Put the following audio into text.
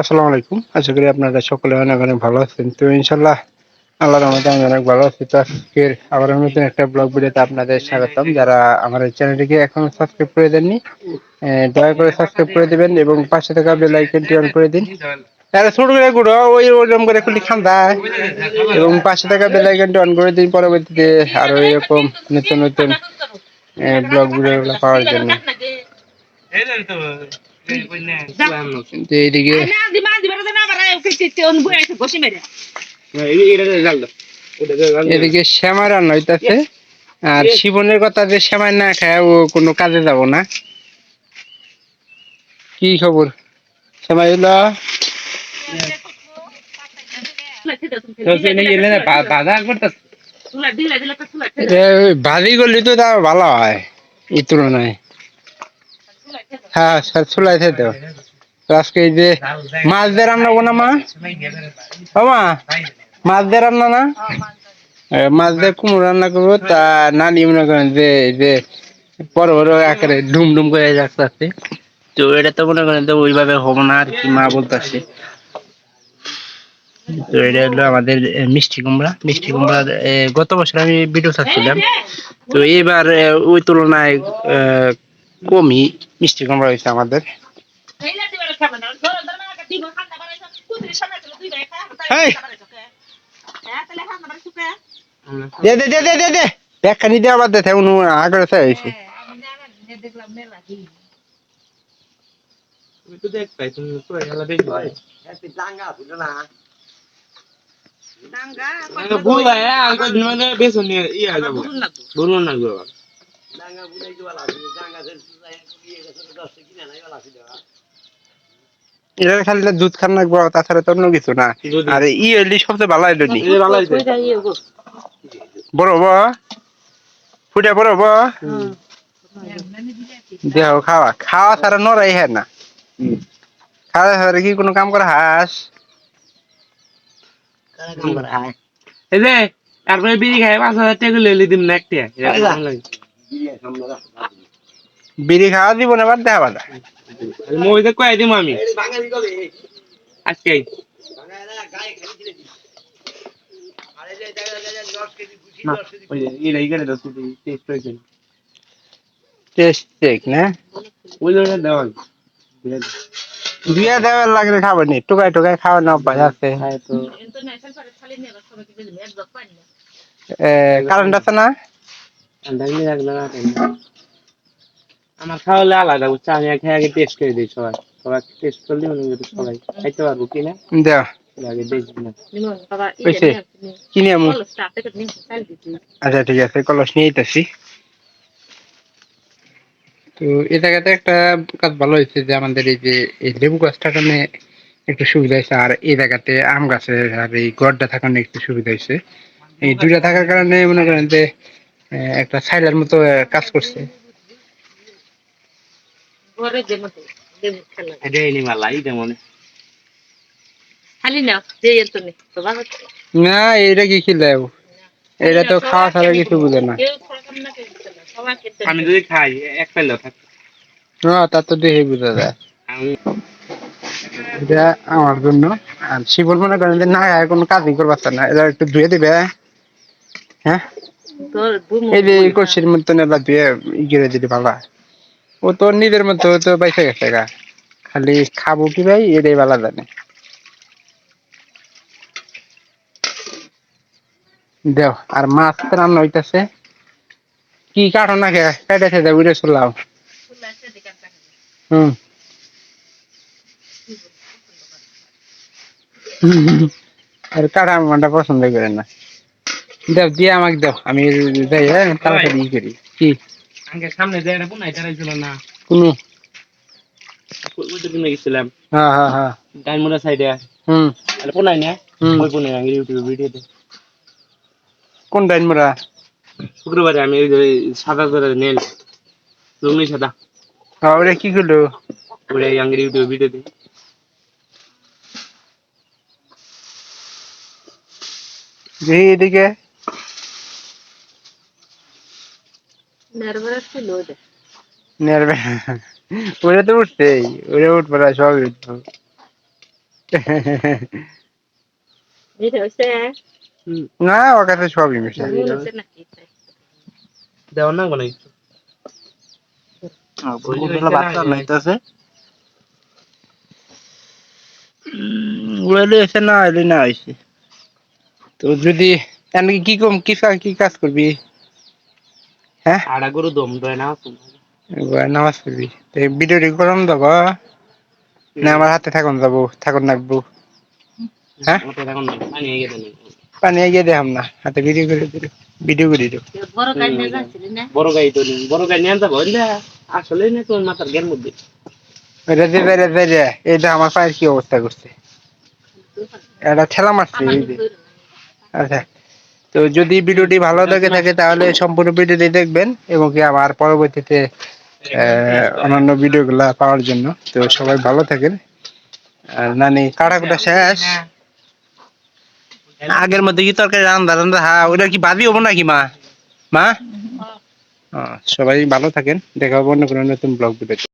আসসালামু আলাইকুম। আশা করি আপনারা সকলে অনেক, অনেক ভালো আছেন। তো ইনশাআল্লাহ আল্লাহর রহমতে আমি অনেক ভালো আছি। তো আজকের আবারও নতুন একটা ব্লগ ভিডিওতে আপনাদের স্বাগতম। যারা আমার এই চ্যানেলটিকে এখনো সাবস্ক্রাইব করে দেননি, দয়া করে সাবস্ক্রাইব করে দিবেন এবং পাশে থাকা বেল আইকনটি অন করে দিন। আরে ছোট করে গুঁড়ো ওই ওরকম করে খুলি খান্দা এবং পাশে থাকা বেল আইকনটি অন করে দিন পরবর্তীতে আরো এরকম নতুন নতুন ব্লগ ভিডিওগুলো পাওয়ার জন্য। তো এইদিকে এদিকে শ্যামা রান্না হইতাছে। আর শিবনের কথা যে শ্যামাই না খায় ও কোনো কাজে যাব না। কি খবর শ্যামাই হইলো? ভাজি করলে তো তাও ভালো হয় এই তুলনায়। হ্যাঁ চুলাইছে তো। আজকে এই যে মাছ দিয়ে রান্না বো না মা? ও মা মাছ দিয়ে রান্না না? মাছ দিয়ে কুমড়ো রান্না করবো। তা নানি মনে করেন যে বড় বড় আকারে ডুম ডুম করে যাচ্ছে। তো এটা তো মনে করেন তো ওইভাবে হবো না আর কি, মা বলতেছে। তো এটা হলো আমাদের মিষ্টি কুমড়া। মিষ্টি কুমড়া গত বছর আমি ভিডিও ছাড়ছিলাম, তো এবার ওই তুলনায় কমই মিষ্টি কুমড়া হয়েছে আমাদের। দে দে দে দে দে দে একখানি দেওয়া বাদ দে উনি আগরে চাইছে। এটা খালি দুধ খান লাগবো, তাছাড়া তো অন্য কিছু না। আর হইলি সবচেয়ে ভালো হইলো নি বড় হবো, ফুটে বড় হবো। দেহ খাওয়া খাওয়া ছাড়া নড়াই হ্যাঁ না। খাওয়া ছাড়া কি কোনো কাম করা হাস? এই যে তারপরে বিড়ি খাই 5,000 টাকা লইলে দিম না একটা। বিড়ি খাওয়া দিব না বাদ দেখা বাদা মই তো কয়ে দিম আমি আজকে। দিয়া দেওয়ার লাগলে খাবার নি, টুকাই টুকাই খাওয়ার না অভ্যাস আছে। কারেন্ট আছে না? আমার খাওয়ালে আলাদা বুঝছো, আমি আগে আগে টেস্ট করে দিই। সবাই সবাই টেস্ট করলে সবাই খাইতে পারবো কিনা দেখ আগে দেখবি না। কিনে আমি আচ্ছা ঠিক আছে, কলস নিয়ে আসি। তো এ জায়গাতে একটা কাজ ভালো হয়েছে যে আমাদের এই যে এই লেবু গাছটা কারণে একটু সুবিধা হয়েছে, আর এই জায়গাতে আম গাছের আর এই গড়টা থাকার একটু সুবিধা হয়েছে। এই দুইটা থাকার কারণে মনে করেন যে একটা ছাইলের মতো কাজ করছে। না এটা কি খেলাম, এটা তো খাওয়া ছাড়া কিছু বুঝে না। আমি যদি খাই এক পাইলেও থাকতো তা তো দেখে বুঝা যায়। এটা আমার জন্য। আর শিবন মনে করেন যে না কোনো কাজই করবার না, এটা একটু ধুয়ে দিবে। হ্যাঁ এই যে কষির মতন এবার ধুয়ে গিরে দিতে ভালো। ও তো নিজের মতো তো বাইসে গেছে গা, খালি খাবো কি ভাই এটাই ভালো জানে। দেও আর মাছ রান্না হইতাছে। কি কাটো না কে পেটে খেতে উড়ে চলাও। হম আর কাটা মানটা পছন্দ করে না। দেও দিয়ে আমাকে দেও, আমি যাই। হ্যাঁ তাড়াতাড়ি করি কি সামনে যাই না কোনো গেছিলাম। হ্যাঁ হ্যাঁ হ্যাঁ ডাইমুরা সাইডে। কোনাই না ওই কোনাই ইউটিউবে ভিডিওতে। কোন ডাইমুরা? শুক্রবারে আমি ওই সাদা করে নেল লুঙ্গি সাদা। হ্যাঁ ওটা কি করলো? ওটা আঙ্গের ইউটিউবে ভিডিওতে। দেখি এদিকে ওটা তো উঠছেই, ওটা উঠবো না সব উঠবো। না ওর কাছে সবই মিশা দেওয়া না কোনো কিছু বাচ্চা নাইতেছে উড়াইলে এসে না এলে না হয়েছে তো যদি এমনি কি কাজ করবি হ্যাঁ আড়া গরু দম দেয় না নামাজ পড়বি তো ভিডিও রেকর্ড দেবো না আমার হাতে থাকুন নাকবো হ্যাঁ পানি এগিয়ে দেখাম না হাতে ভিডিও করে দিও বড় গাই তো বড় গাই নিয়ে যাবো আসলে না তোর মাথার জ্ঞান মধ্যে এটা আমার পায়ের কি অবস্থা করছে এটা ঠেলা মারছে এই যে আচ্ছা তো যদি ভিডিওটি ভালো লেগে থাকে তাহলে সম্পূর্ণ ভিডিওটি দেখবেন এবং কি আমার পরবর্তীতে অন্যান্য ভিডিওগুলা পাওয়ার জন্য তো সবাই ভালো থাকেন আর নানি কাটাকুটা শেষ আগের মধ্যে কি তরকারি রান্না হ্যাঁ ওটা কি বাদি হবো নাকি মা সবাই ভালো থাকেন দেখা হবো অন্য কোনো নতুন ব্লগ ভিডিও